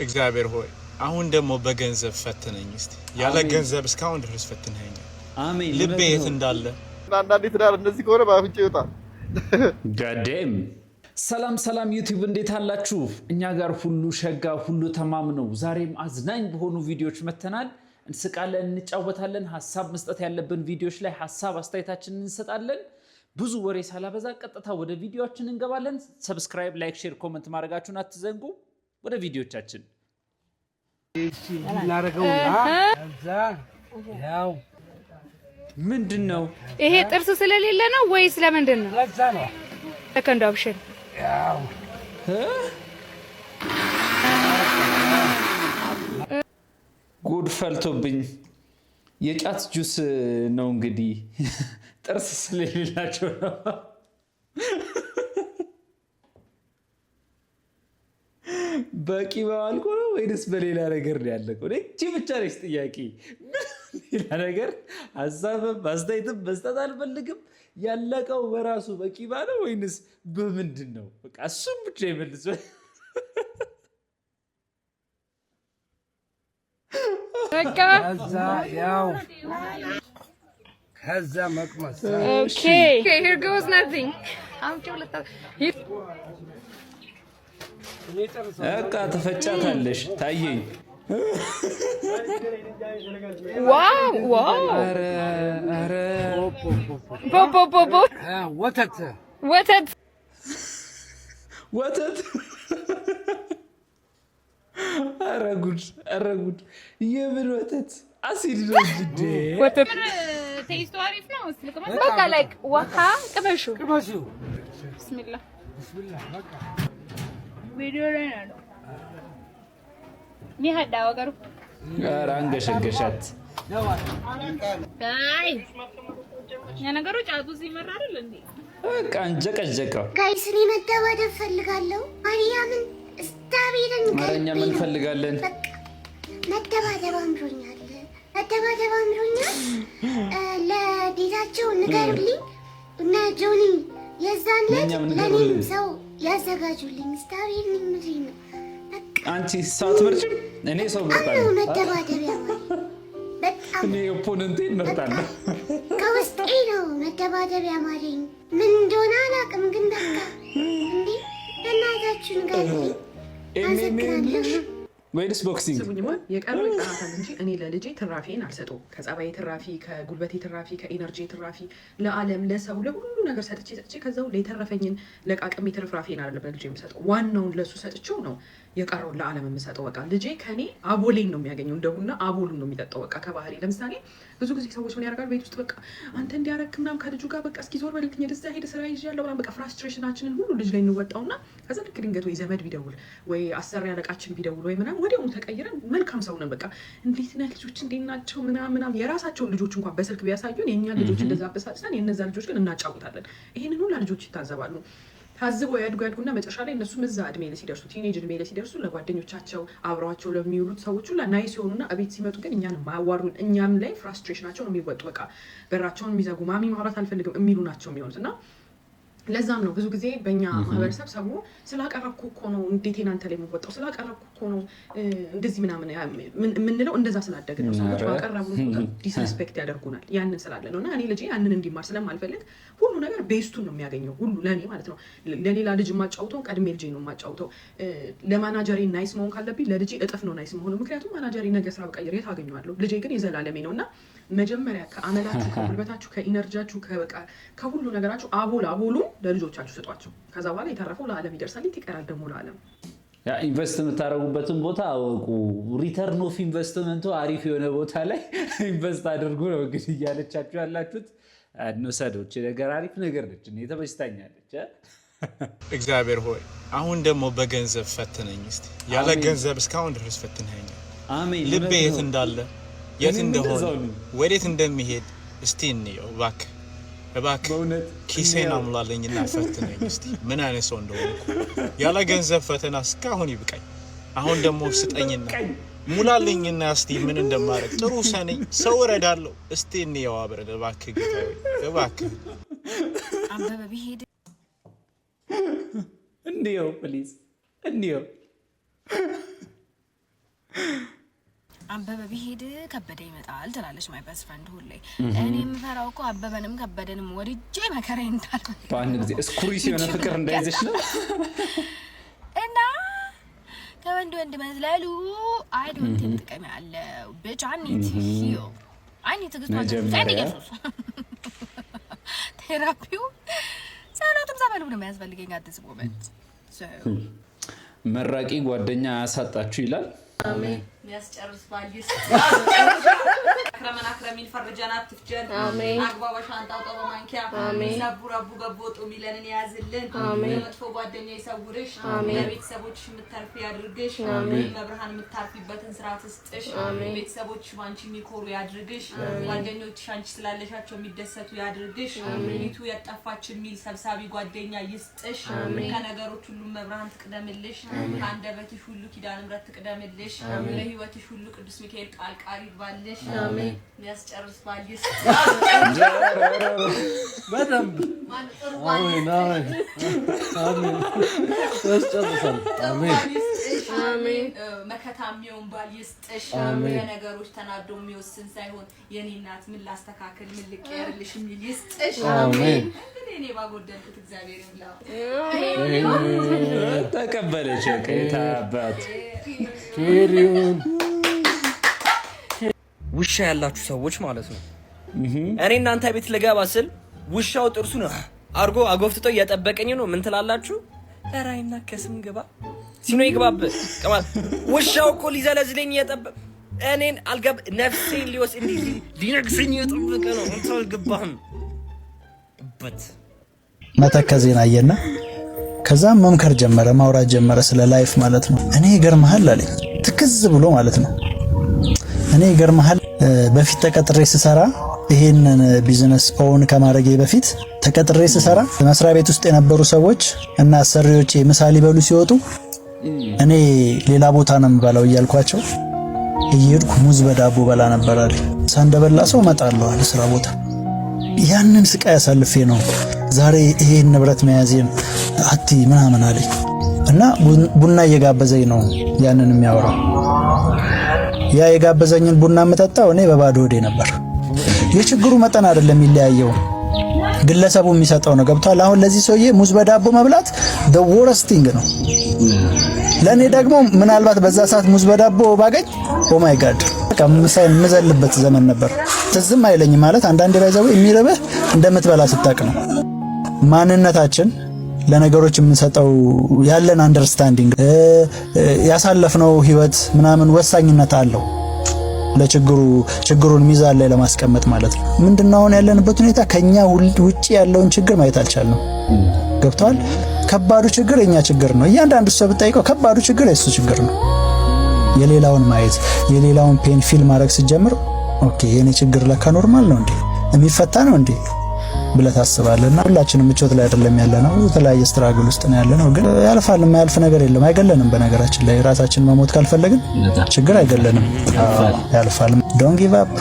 እግዚአብሔር ሆይ አሁን ደግሞ በገንዘብ ፈትነኝ እስቲ። ያለ ገንዘብ እስካሁን ድረስ ፈትነኸኛል። አሜን። ልቤ የት እንዳለ አንዳንዴ ትዳር እንደዚህ ከሆነ በአፍንጫ ይወጣል። ጋዴም ሰላም ሰላም ዩቲዩብ እንዴት አላችሁ? እኛ ጋር ሁሉ ሸጋ ሁሉ ተማም ነው። ዛሬም አዝናኝ በሆኑ ቪዲዮዎች መተናል። እንስቃለን፣ እንጫወታለን። ሀሳብ መስጠት ያለብን ቪዲዮዎች ላይ ሀሳብ አስተያየታችንን እንሰጣለን። ብዙ ወሬ ሳላበዛ ቀጥታ ወደ ቪዲዮአችን እንገባለን። ሰብስክራይብ፣ ላይክ፣ ሼር፣ ኮሜንት ማድረጋችሁን አትዘንጉ። ወደ ቪዲዮቻችን ምንድን ነው ይሄ? ጥርስ ስለሌለ ነው ወይስ ለምንድን ነው? ሰከንድ ኦፕሽን ጉድ ፈልቶብኝ የጫት ጁስ ነው እንግዲህ ጥርስ ስለሌላቸው ነው። በቂ በአልኮ ነው ወይስ በሌላ ነገር ነው ያለቀው? እቺ ብቻ ነች ጥያቄ። ሌላ ነገር ሀሳብም አስተያየትም መስጠት አልፈልግም። ያለቀው በራሱ በቂባ ነው ወይንስ በምንድን ነው? በቃ እሱም ብቻ ይመልስ። ከዛ መቅመስ ኦኬ here goes nothing በቃ ተፈጫታለሽ ታየኝ። ዋው ዋው ኧረ ቦቦቦቦ ወተት ወተት ወተት ኧረ ጉድ የምን ወተት? አሲድ ነው እንጂ ወተት ቴስቱ አሪፍ ነው። በቃ ላይክ ውሃ ቅመሹ። ቢስሚላህ በቃ ቪዲዮ ላይ ነው ሚሃዳ ወገሩ። ኧረ አንገሸገሻት። አይ የነገሩ ጫቱ ሲመራ አይደል እንዴ? በቃ አንጀቀጀቀው። ጋይስ እኔ መደባደብ ፈልጋለሁ። ማርያምን እስታቢልን ማረኛ ምን ፈልጋለን? መደባደብ አምሮኛል። ለዴታቸው ንገሩልኝ እና ጆኒ የዛን ለኔም ሰው ያዘጋጁልኝ። እስታቢልን ምሪ ነው። አንቺ ሰው አትመርጭም? እኔ ሰው መርጣለሁ። መደባደቢያ በጣም እኔ ኦፖነንቴን መርጣለሁ። ከውስጤ ነው መደባደቢያ ማለኝ። ምን እንደሆነ አላውቅም፣ ግን በቃ እንዴ እናታችሁ ንገሩልኝ። አመሰግናለሁ። ወይስ ቦክሲንግ? ስሙኝማ የቀረው ይቀራታል እንጂ እኔ ለልጄ ትራፊን አልሰጠውም። ከጸባይ ትራፊ፣ ከጉልበቴ ትራፊ፣ ከኢነርጂ ትራፊ፣ ለዓለም ለሰው ለሁሉ ነገር ሰጥቼ ከዛው የተረፈኝን ለቃቅሜ ትርፍራፊን አይደለም ለልጄ የምሰጠው። ዋናውን ለሱ ሰጥቼው ነው የቀረውን ለዓለም የምሰጠው። በቃ ልጄ ከኔ አቦሌን ነው የሚያገኘው፣ እንደቡና አቦሉን ነው የሚጠጣው። በቃ ከባህሪ ለምሳሌ ብዙ ጊዜ ሰዎች ምን ያደርጋሉ ቤት ውስጥ በቃ አንተ እንዲያረክ ምናምን ከልጁ ጋር በቃ እስኪ ዞር በልትኝ ደዛ ሄደ ስራ ይዣለሁ ምናምን በቃ ፍራስትሬሽናችንን ሁሉ ልጅ ላይ እንወጣውና ከዛ ልክ ድንገት ወይ ዘመድ ቢደውል ወይ አሰሪ አለቃችን ቢደውል ወይ ምናምን ወዲያውኑ ተቀይረን መልካም ሰው ነን። በቃ እንዴት ነህ ልጆች እንዴት ናቸው ምናምን የራሳቸውን ልጆች እንኳን በስልክ ቢያሳዩን የእኛን ልጆች እንደዛ አበሳጭተን የእነዛ ልጆች ግን እናጫውታለን። ይሄንን ሁላ ልጆች ይታዘባሉ። ታዝበው ያድጉና መጨረሻ ላይ እነሱም እዛ እድሜ ላይ ሲደርሱ ቲኔጅ እድሜ ላይ ሲደርሱ ለጓደኞቻቸው አብረዋቸው ለሚውሉት ሰዎች ሁላ ናይስ ሲሆኑና እቤት ሲመጡ ግን እኛን ማዋሩን እኛም ላይ ፍራስትሬሽናቸውን የሚወጡ በቃ በራቸውን የሚዘጉ ማሚ ማውራት አልፈልግም የሚሉ ናቸው የሚሆኑት። እና ለዛም ነው ብዙ ጊዜ በእኛ ማህበረሰብ ሰው ስላቀረብኩ እኮ ነው እንዴት እናንተ ላይ የሚወጣው ስላቀረብኩ እኮ ነው እንደዚህ ምናምን የምንለው። እንደዛ ስላደግን ነው ሰዎች ባቀረቡ ዲስሪስፔክት ያደርጉናል። ያንን ስላለ ነው። እና እኔ ልጄ ያንን እንዲማር ስለማልፈልግ ሁሉ ነገር ቤስቱን ነው የሚያገኘው ሁሉ ለእኔ ማለት ነው። ለሌላ ልጅ የማጫውተው ቀድሜ ልጄ ነው የማጫውተው። ለማናጀሬ ናይስ መሆን ካለብኝ ለልጄ እጥፍ ነው ናይስ መሆኑ። ምክንያቱም ማናጀሬ ነገ ስራ በቀየር የት አገኘዋለሁ? ልጄ ግን የዘላለሜ ነው። እና መጀመሪያ ከአመላችሁ ከጉልበታችሁ ከኢነርጂያችሁ ከሁሉ ነገራችሁ አቦሉ ለልጆቻችሁ ስጧቸው። ከዛ በኋላ የተረፈው ለዓለም ይደርሳል። ይቀራል ደግሞ ለዓለም። ኢንቨስት የምታደርጉበትን ቦታ አወቁ። ሪተርን ኦፍ ኢንቨስትመንቱ አሪፍ የሆነ ቦታ ላይ ኢንቨስት አድርጉ ነው እንግዲህ እያለቻችሁ ያላችሁት። እንውሰዶች ነገር አሪፍ ነገር ነች። እኔ ተመችታኛለች። እግዚአብሔር ሆይ አሁን ደግሞ በገንዘብ ፈትነኝ እስቲ። ያለ ገንዘብ እስካሁን ድረስ ፈትነኸኛል። አሜን። ልቤ የት እንዳለ የት እንደሆነ ወዴት እንደሚሄድ እስቲ እንየው እባክህ ኪሴን አሙላለኝና ፈትነኝ እስቲ ምን አይነት ሰው እንደሆንኩ። ያለ ገንዘብ ፈተና እስካሁን ይብቃኝ። አሁን ደግሞ ስጠኝና ሙላልኝና እስቲ ምን እንደማረግ ጥሩ ሰው እረዳለሁ። እስቲ እንየው አብረን እባክህ ጌታዬ እባክህ። አንበበ ቢሄድ እንየው ፕሊዝ እንየው። አበበ ቢሄድ ከበደ ይመጣል ትላለች ማይ ቤስት ፍሬንድ ሁሌ። እኔ የምፈራው እኮ አበበንም ከበደንም ወድጄ መከራዬ እንዳል በአንድ ጊዜ እስኩሪስ የሆነ ፍቅር እንዳይዘሽ ነው እና ከወንድ ወንድ መዝለሉ አይ ዶንት ጥቅም ያለው bitch I need to heal I need to get ቴራፒው ሰላቱም ዘመኑ ነው የሚያስፈልገኝ አዲስ ሞመንት መራቂ ጓደኛ ያሳጣችሁ ይላል አሜን ያስጨርስ ባልይስ አክረሚን ፈርጀናት ትፍጀን አሜን አግባባሽ አንጣጣው በማንኪያ አሜን ሰቡር አቡ ገቦጡ ሚለንን ያዝልን አሜን መጥፎ ጓደኛ ይሰውርሽ አሜን ለቤተሰቦችሽ ምታርፊ ያድርግሽ አሜን ለብርሃን ምታርፊበትን ስራ ትስጥሽ አሜን ቤተሰቦችሽ ባንቺ የሚኮሩ ያድርግሽ ጓደኞችሽ አንቺ ስላለሻቸው የሚደሰቱ ያድርግሽ አሜን ይቱ ያጣፋች ሚል ሰብሳቢ ጓደኛ ይስጥሽ አሜን ከነገሮች ሁሉ መብርሃን ትቅደምልሽ ከአንደበትሽ ሁሉ ኪዳነ ምሕረት ትቅደምልሽ አሜን ለህይወትሽ ሁሉ ቅዱስ ሚካኤል ቃል ቃል ይባልሽ አሜን ያስጨርስ ባልይስ በደንብ አሜን አሜን አሜን ያስጨርሳል አሜን አሜን መከታሚውን ባልይስጥሽ አሜን ነገሮች ተናዶ የሚወስን ሳይሆን የኔ እናት ምን ላስተካከል ምን ልቀየርልሽ የሚል ይስጥሽ አሜን እኔ ባጎደልኩት እግዚአብሔር ይምላው ተቀበለች ከታባት ኬሪውን ውሻ ያላችሁ ሰዎች ማለት ነው እኔ እናንተ ቤት ልገባ ስል ውሻው ጥርሱን አርጎ አጎፍጥጦ እየጠበቀኝ ነው ምን ትላላችሁ ራይና ከስም ግባ ሲኖ ይግባብ ከማል ውሻው እኮ ሊዘለዝለኝ እየጠበቀ እኔን አልገብ ነፍሴን ሊወስ እንዲ ሊነግሰኝ እየጠበቀ ነው እንትን አልገባህም በት መተከዜን አየና ከዛም መምከር ጀመረ ማውራት ጀመረ ስለ ላይፍ ማለት ነው እኔ ይገርምሃል አለኝ ትክዝ ብሎ ማለት ነው እኔ ይገርምሃል በፊት ተቀጥሬ ስሰራ ይሄንን ቢዝነስ ኦን ከማድረጌ በፊት ተቀጥሬ ስሰራ መስሪያ ቤት ውስጥ የነበሩ ሰዎች እና አሰሪዎቼ ምሳሌ በሉ ሲወጡ እኔ ሌላ ቦታ ነው የምበላው እያልኳቸው እየሄድኩ ሙዝ በዳቦ በላ ነበር አለ ሳንደበላ ሰው መጣለው አለ ስራ ቦታ ያንን ስቃይ አሳልፌ ነው ዛሬ ይሄን ንብረት መያዜን አቲ ምናምን አለኝ እና ቡና እየጋበዘኝ ነው ያንን የሚያወራው ያ የጋበዘኝን ቡና መጠጣው እኔ በባዶ ሆዴ ነበር የችግሩ መጠን አይደለም ይለያየው ግለሰቡ የሚሰጠው ነው ገብቷል አሁን ለዚህ ሰውዬ ሙዝ በዳቦ መብላት the worst thing ነው ለኔ ደግሞ ምናልባት በዛ ሰዓት ሙዝ በዳቦ ባገኝ ኦ ማይ ጋድ በቃ ምዘልበት ዘመን ነበር ትዝም አይለኝ ማለት አንዳንዴ ባይዘው የሚረበህ እንደምትበላ ስታቅ ነው ማንነታችን ለነገሮች የምንሰጠው ያለን አንደርስታንዲንግ ያሳለፍነው ህይወት ምናምን ወሳኝነት አለው ችግሩን ሚዛን ላይ ለማስቀመጥ ማለት ነው ምንድነው አሁን ያለንበት ሁኔታ ከኛ ውጪ ያለውን ችግር ማየት አልቻልንም ገብቷል ከባዱ ችግር የኛ ችግር ነው እያንዳንዱ ሰው ብታይቀው ከባዱ ችግር የሱ ችግር ነው የሌላውን ማየት የሌላውን ፔን ፊል ማድረግ ሲጀምር ኦኬ የኔ ችግር ለካ ኖርማል ነው እንዴ የሚፈታ ነው እንዴ ብለህ ታስባለህና ሁላችንም ምቾት ላይ አይደለም ያለነው የተለያየ ስትራግል ውስጥ ነው ያለነው ግን ያልፋል የማያልፍ ነገር የለም አይገለንም በነገራችን ላይ ራሳችን መሞት ካልፈለግን ችግር አይገለንም ያልፋል ዶንት ጊቭ አፕ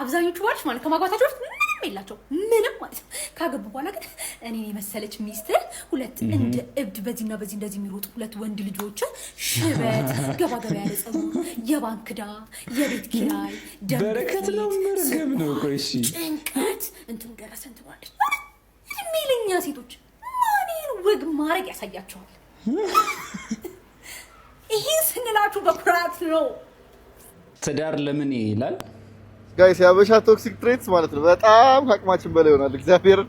አብዛኞቹ ባልሽ ማለት ከማግባታቸው በፊት ምንም የላቸው ምንም ማለት ነው ካገቡ በኋላ ግን እኔ የመሰለች ሚስት ሁለት እንደ እብድ በዚህና በዚህ እንደዚህ የሚሮጡ ሁለት ወንድ ልጆች ሽበት ገባ ያለ ጸጉር የባንክ ዕዳ የቤት ኪራይ በረከት ነው መርገም ነው ቆይሺ ጭንቀት እንትን ደረሰ እንትን ማለት እድሜለኛ ሴቶች ማንን ወግ ማድረግ ያሳያቸዋል ይሄን ስንላችሁ በኩራት ነው ትዳር ለምን ይላል ጋይስ ያበሻ ቶክሲክ ትሬትስ ማለት ነው በጣም አቅማችን በላይ ይሆናል እግዚአብሔር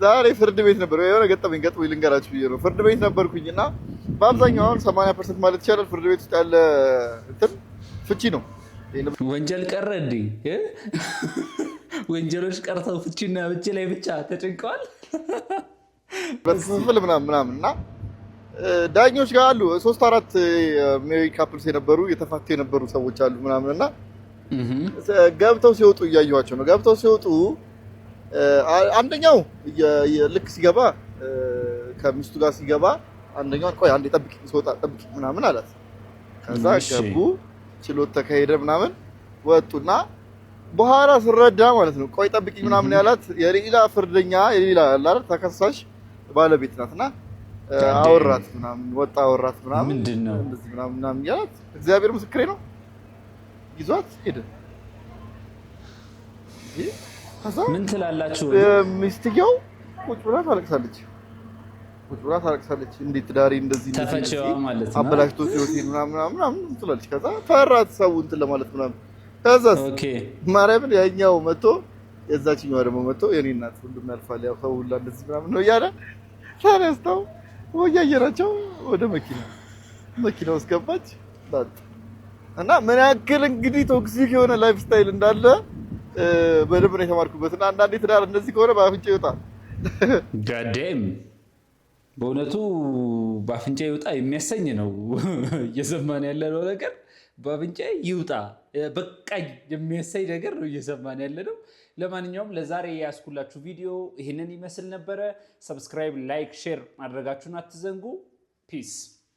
ዛሬ ፍርድ ቤት ነበር የሆነ ገጠመኝ ልንገራችሁ ብዬ ነው ፍርድ ቤት ነበርኩኝና በአብዛኛው 80% ማለት ይቻላል ፍርድ ቤት ውስጥ ያለ እንትን ፍቺ ነው ወንጀል ቀረ እንዴ ወንጀሎች ቀርተው ፍቺና ብቻ ላይ ብቻ ተጨንቀዋል በስፍል ምናምንና ዳኞች ጋር አሉ 3-4 ሜሪ ካፕልስ የነበሩ የተፋቱ የነበሩ ሰዎች አሉ ምናምንና ገብተው ሲወጡ እያዩዋቸው ነው ገብተው ሲወጡ አንደኛው ልክ ሲገባ ከሚስቱ ጋር ሲገባ አንደኛው ቆይ አንዴ ጠብቂኝ ሲወጣ ጠብቂኝ ምናምን አላት ከዛ ገቡ ችሎት ተካሄደ ምናምን ወጡና በኋላ ስረዳ ማለት ነው ቆይ ጠብቂኝ ምናምን ያላት የሌላ ፍርደኛ የሌላ አላር ተከሳሽ ባለቤት ናትና አወራት ምናምን ወጣ አወራት ምናምን ምንድነው እንደዚህ ምናምን ያላት እግዚአብሔር ምስክሬ ነው ይዟት ሄደ። ምን ትላላችሁ? ሚስትየው ቁጭ ብላ ታለቅሳለች። እንዴት ዳሪ እንደዚህ ተፈጨዋ ማለት ነው አበላሽቶ ሲወቴ ምናምን ትላለች። ከዛ ፈራት ሰው እንትን ለማለት ምናምን ከዛስ ማርያምን ያኛው መጥቶ የዛችኛው ደግሞ መጥቶ የኔ እናት ሁሉም ያልፋል ያው ሰው ሁላ እንደዚህ ምናምን ነው እያለ ተነስተው ወያየራቸው ወደ መኪና ውስጥ ገባች። እና ምን ያክል እንግዲህ ቶክሲክ የሆነ ላይፍ ስታይል እንዳለ በደንብ ነው የተማርኩበት። እና አንዳንዴ ትዳር እንደዚህ ከሆነ በአፍንጫ ይወጣል። ጋዴም በእውነቱ በአፍንጫ ይውጣ የሚያሰኝ ነው እየሰማን ያለነው ነገር። በአፍንጫ ይውጣ በቃኝ የሚያሰኝ ነገር ነው እየሰማን ያለነው። ለማንኛውም ለዛሬ ያስኩላችሁ ቪዲዮ ይህንን ይመስል ነበረ። ሰብስክራይብ፣ ላይክ፣ ሼር ማድረጋችሁን አትዘንጉ። ፒስ